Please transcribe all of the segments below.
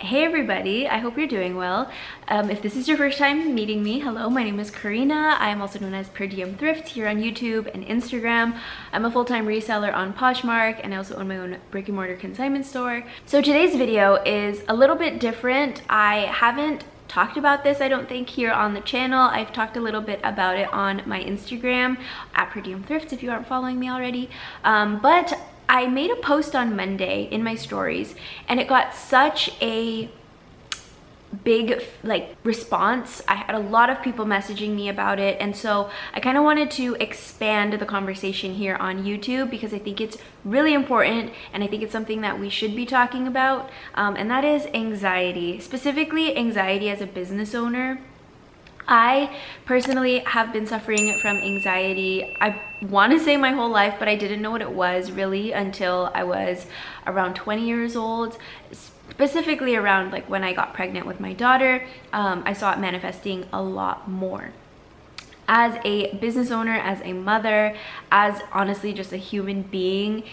Hey everybody, I hope you're doing well. If this is your first time meeting me, hello, my name is Karina. I am also known as Per Diem Thrift here on YouTube and Instagram. I'm a full-time reseller on Poshmark and I also own my own brick and mortar consignment store. So today's video is a little bit different. I haven't talked about this, I don't think, here on the channel. I've talked a little bit about it on my Instagram at Per Diem Thrift if you aren't following me already. But I made a post on Monday in my stories and it got such a big response. I had a lot of people messaging me about it, and so I kind of wanted to expand the conversation here on YouTube because I think it's really important and I think it's something that we should be talking about, and that is anxiety, specifically anxiety as a business owner. I personally have been suffering from anxiety, I want to say my whole life, but I didn't know what it was really until I was around 20 years old, specifically around when I got pregnant with my daughter. I saw it manifesting a lot more. As a business owner, as a mother, as honestly just a human being,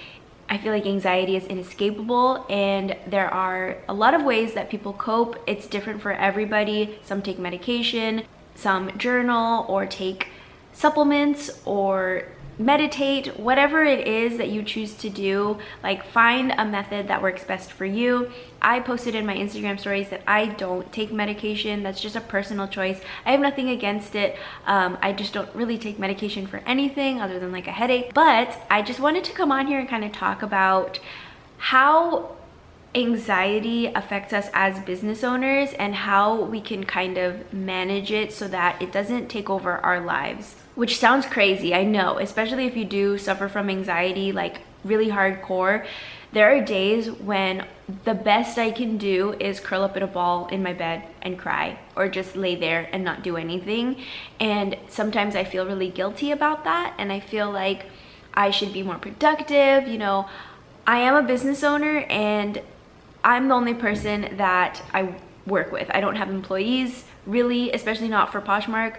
I feel like anxiety is inescapable, and there are a lot of ways that people cope. It's different for everybody. Some take medication, some journal or take supplements or meditate, whatever it is that you choose to do, find a method that works best for you. I posted in my Instagram stories that I don't take medication. That's just a personal choice. I have nothing against it. I just don't really take medication for anything other than a headache. But I just wanted to come on here and kind of talk about how anxiety affects us as business owners and how we can kind of manage it so that it doesn't take over our lives. Which sounds crazy, I know, especially if you do suffer from anxiety really hardcore. There are days when the best I can do is curl up in a ball in my bed and cry, or just lay there and not do anything. And sometimes I feel really guilty about that, and I feel like I should be more productive. You know, I am a business owner and I'm the only person that I work with. I don't have employees really, especially not for Poshmark.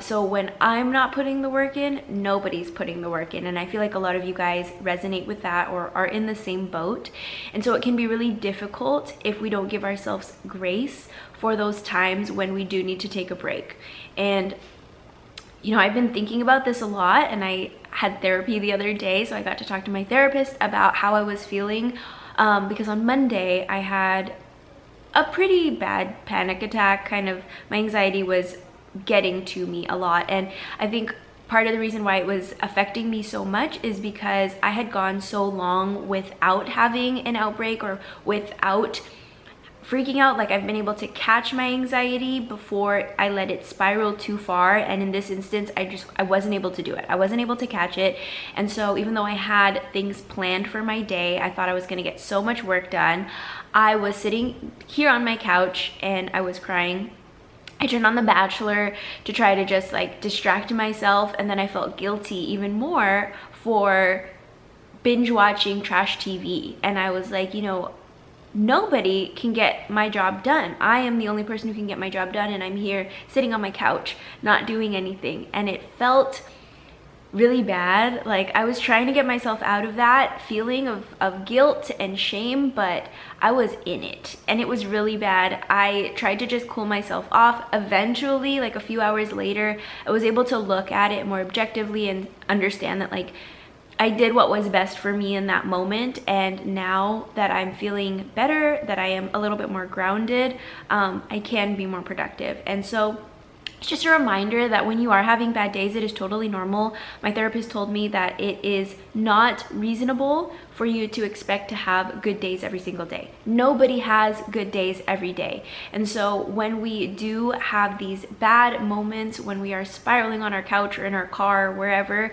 So when I'm not putting the work in, nobody's putting the work in. And I feel like a lot of you guys resonate with that or are in the same boat. And so it can be really difficult if we don't give ourselves grace for those times when we do need to take a break. And you know, I've been thinking about this a lot, and I had therapy the other day, so I got to talk to my therapist about how I was feeling, because on Monday I had a pretty bad panic attack. My anxiety was getting to me a lot, and I think part of the reason why it was affecting me so much is because I had gone so long without having an outbreak or without freaking out. I've been able to catch my anxiety before I let it spiral too far, and in this instance I wasn't able to do it. I wasn't able to catch it. And so even though I had things planned for my day, I thought I was going to get so much work done, I was sitting here on my couch and I was crying. I turned on The Bachelor to try to just distract myself, and then I felt guilty even more for binge watching trash TV. And I was like, you know, nobody can get my job done. I am the only person who can get my job done, and I'm here sitting on my couch not doing anything. And it felt really bad. I was trying to get myself out of that feeling of guilt and shame, but I was in it and it was really bad. I tried to just cool myself off. Eventually, a few hours later, I was able to look at it more objectively and understand that I did what was best for me in that moment. And now that I'm feeling better, that I am a little bit more grounded, I can be more productive. And so it's just a reminder that when you are having bad days, it is totally normal. My therapist told me that it is not reasonable for you to expect to have good days every single day. Nobody has good days every day. And so when we do have these bad moments, when we are spiraling on our couch or in our car or wherever,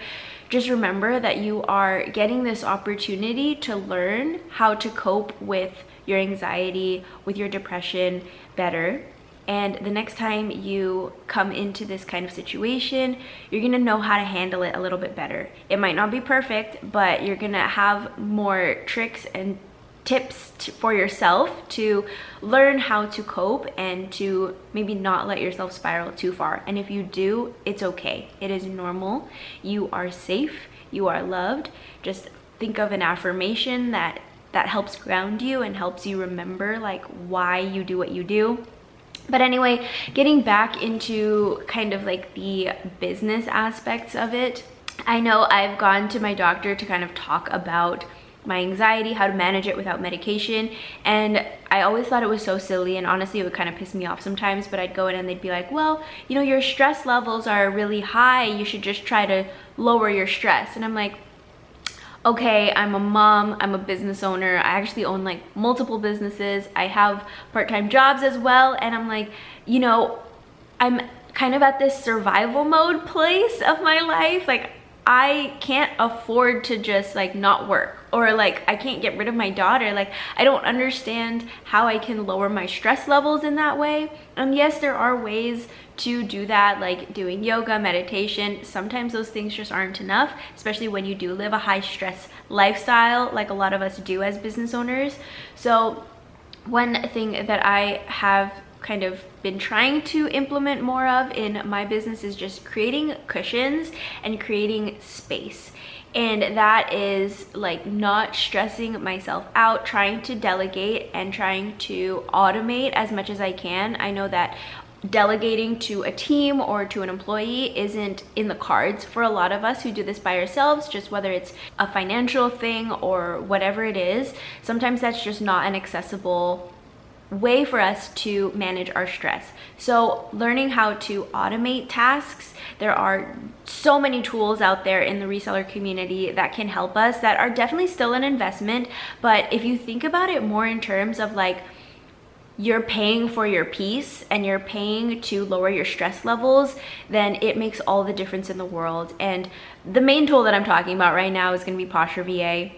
just remember that you are getting this opportunity to learn how to cope with your anxiety, with your depression better. And the next time you come into this kind of situation, you're gonna know how to handle it a little bit better. It might not be perfect, but you're gonna have more tricks and tips for yourself to learn how to cope and to maybe not let yourself spiral too far. And if you do, it's okay. It is normal. You are safe. You are loved. Just think of an affirmation that that helps ground you and helps you remember like why you do what you do. But anyway, getting back into kind of like the business aspects of it, I know I've gone to my doctor to kind of talk about my anxiety, how to manage it without medication, and I always thought it was so silly, and honestly it would kind of piss me off sometimes, but I'd go in and they'd be like, well, you know, your stress levels are really high, you should just try to lower your stress. And I'm like, okay, I'm a mom, I'm a business owner, I actually own like multiple businesses, I have part-time jobs as well, and I'm like, you know, I'm kind of at this survival mode place of my life. Like, I can't afford to just like not work, or like I can't get rid of my daughter. Like, I don't understand how I can lower my stress levels in that way. And yes, there are ways to do that, like doing yoga, meditation. Sometimes those things just aren't enough, especially when you do live a high stress lifestyle like a lot of us do as business owners. So one thing that I have kind of been trying to implement more of in my business is just creating cushions and creating space. And that is like not stressing myself out, trying to delegate and trying to automate as much as I can. I know that delegating to a team or to an employee isn't in the cards for a lot of us who do this by ourselves, just whether it's a financial thing or whatever it is. Sometimes that's just not an accessible way for us to manage our stress. So learning how to automate tasks, there are so many tools out there in the reseller community that can help us, that are definitely still an investment. But if you think about it more in terms of like, you're paying for your peace and you're paying to lower your stress levels, then it makes all the difference in the world. And the main tool that I'm talking about right now is going to be Posture VA.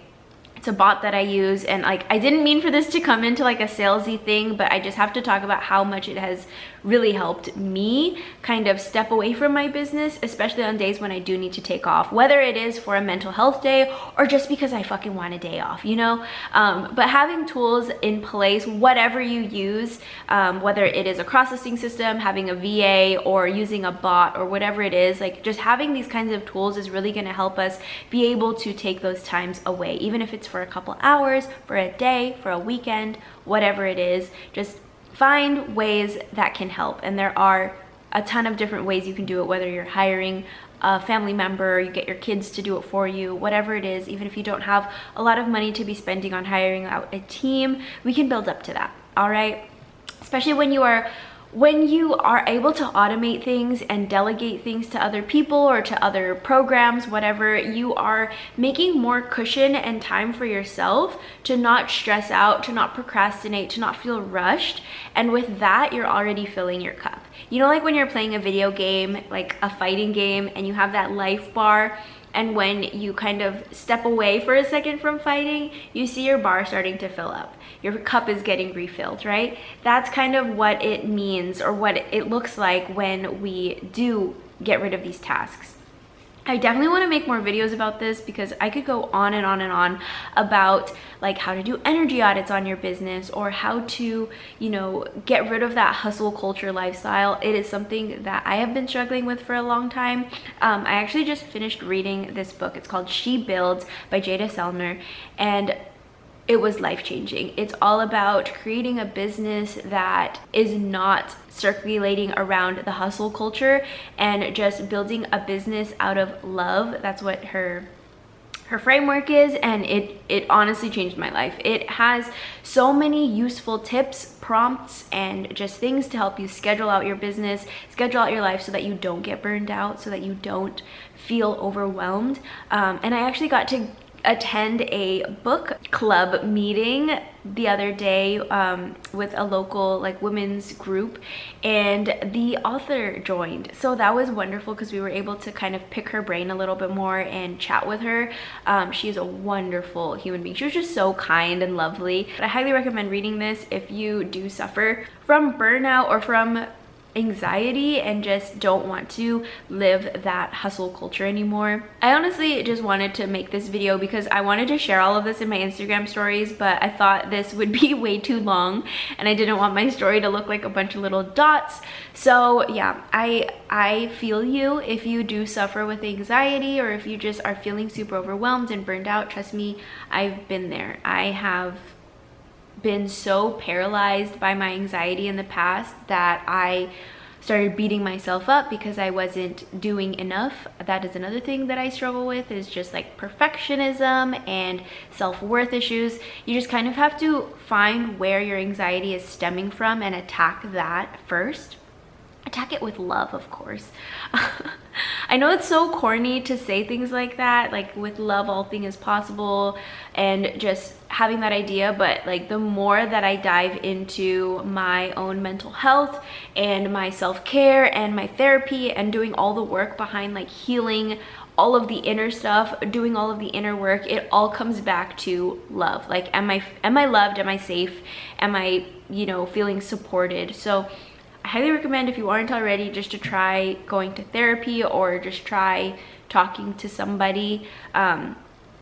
It's a bot that I use, and like, I didn't mean for this to come into like a salesy thing, but I just have to talk about how much it has really helped me kind of step away from my business, especially on days when I do need to take off, whether it is for a mental health day or just because I fucking want a day off, you know? But having tools in place, whatever you use, whether it is a processing system, having a VA, or using a bot, or whatever it is, like just having these kinds of tools is really gonna help us be able to take those times away, even if it's for a couple hours, for a day, for a weekend, whatever it is. Just find ways that can help. And there are a ton of different ways you can do it, whether you're hiring a family member, you get your kids to do it for you, whatever it is. Even if you don't have a lot of money to be spending on hiring out a team, we can build up to that, all right? Especially when you are able to automate things and delegate things to other people or to other programs, whatever, you are making more cushion and time for yourself to not stress out, to not procrastinate, to not feel rushed. And with that, you're already filling your cup. You know, like when you're playing a video game, like a fighting game, and you have that life bar, and when you kind of step away for a second from fighting, you see your bar starting to fill up. Your cup is getting refilled, right? That's kind of what it means, or what it looks like when we do get rid of these tasks. I definitely want to make more videos about this, because I could go on and on and on about like how to do energy audits on your business, or how to, you know, get rid of that hustle culture lifestyle. It is something that I have been struggling with for a long time. I actually just finished reading this book. It's called She Builds by Jada Selner, and it was life-changing. It's all about creating a business that is not circulating around the hustle culture, and just building a business out of love. That's what her framework is, and it honestly changed my life. It has so many useful tips, prompts, and just things to help you schedule out your business, schedule out your life, so that you don't get burned out, so that you don't feel overwhelmed. And I actually got to attend a book club meeting the other day with a local like women's group, and the author joined. So that was wonderful, because we were able to kind of pick her brain a little bit more and chat with her. She is a wonderful human being. She was just so kind and lovely. But I highly recommend reading this if you do suffer from burnout, or from anxiety and just don't want to live that hustle culture anymore. I honestly just wanted to make this video because I wanted to share all of this in my Instagram stories, but I thought this would be way too long and I didn't want my story to look like a bunch of little dots. So yeah, I feel you if you do suffer with anxiety, or if you just are feeling super overwhelmed and burned out. Trust me, I've been there. I have been so paralyzed by my anxiety in the past that I started beating myself up because I wasn't doing enough. That is another thing that I struggle with, is just like perfectionism and self-worth issues. You just kind of have to find where your anxiety is stemming from and attack that first. Attack it with love, of course. I know it's so corny to say things like that, like with love all things is possible, and just having that idea, but like the more that I dive into my own mental health and my self-care and my therapy and doing all the work behind like healing all of the inner stuff, doing all of the inner work, it all comes back to love. Like, am I loved? Am I safe? Am I, you know, feeling supported? So I highly recommend, if you aren't already, just to try going to therapy or just try talking to somebody.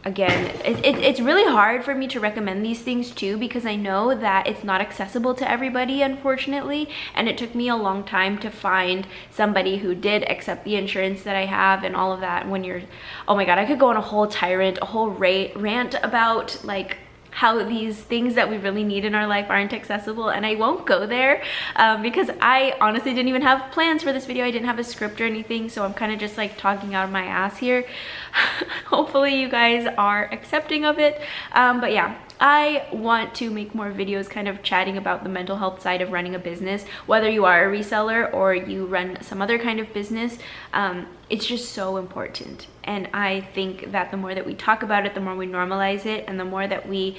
Again, it's really hard for me to recommend these things too, because I know that it's not accessible to everybody, unfortunately, and it took me a long time to find somebody who did accept the insurance that I have and all of that. When you're, oh my god, I could go on a whole tirade, a whole rant about like how these things that we really need in our life aren't accessible, and I won't go there because I honestly didn't even have plans for this video. I didn't have a script or anything, so I'm kind of just like talking out of my ass here. Hopefully you guys are accepting of it, but yeah, I want to make more videos kind of chatting about the mental health side of running a business, whether you are a reseller or you run some other kind of business. It's just so important, and I think that the more that we talk about it, the more we normalize it, and the more that we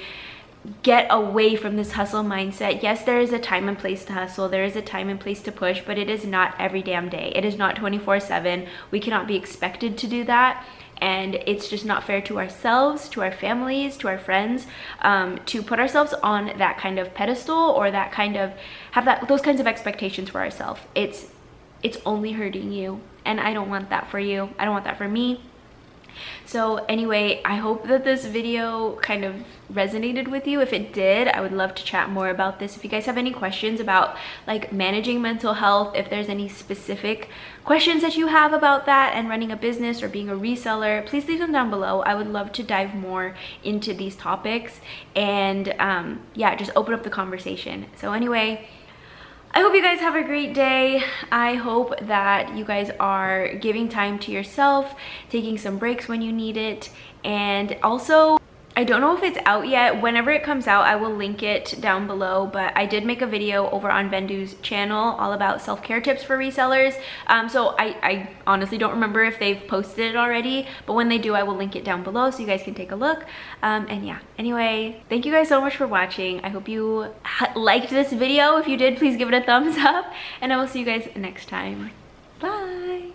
get away from this hustle mindset. Yes, there is a time and place to hustle, there is a time and place to push, but it is not every damn day. It is not 24/7. We cannot be expected to do that, and it's just not fair to ourselves, to our families, to our friends, to put ourselves on that kind of pedestal, or that kind of those kinds of expectations for ourselves. It's only hurting you, and I don't want that for you. I don't want that for me. So anyway, I hope that this video kind of resonated with you. If it did, I would love to chat more about this. If you guys have any questions about like managing mental health, if there's any specific questions that you have about that and running a business or being a reseller, please leave them down below. I would love to dive more into these topics and yeah, just open up the conversation. So anyway, I hope you guys have a great day. I hope that you guys are giving time to yourself, taking some breaks when you need it, and also, I don't know if it's out yet. Whenever it comes out, I will link it down below, but I did make a video over on Vendu's channel all about self-care tips for resellers. So I honestly don't remember if they've posted it already, but when they do, I will link it down below so you guys can take a look. And yeah, anyway, thank you guys so much for watching. I hope you liked this video. If you did, please give it a thumbs up, and I will see you guys next time. Bye.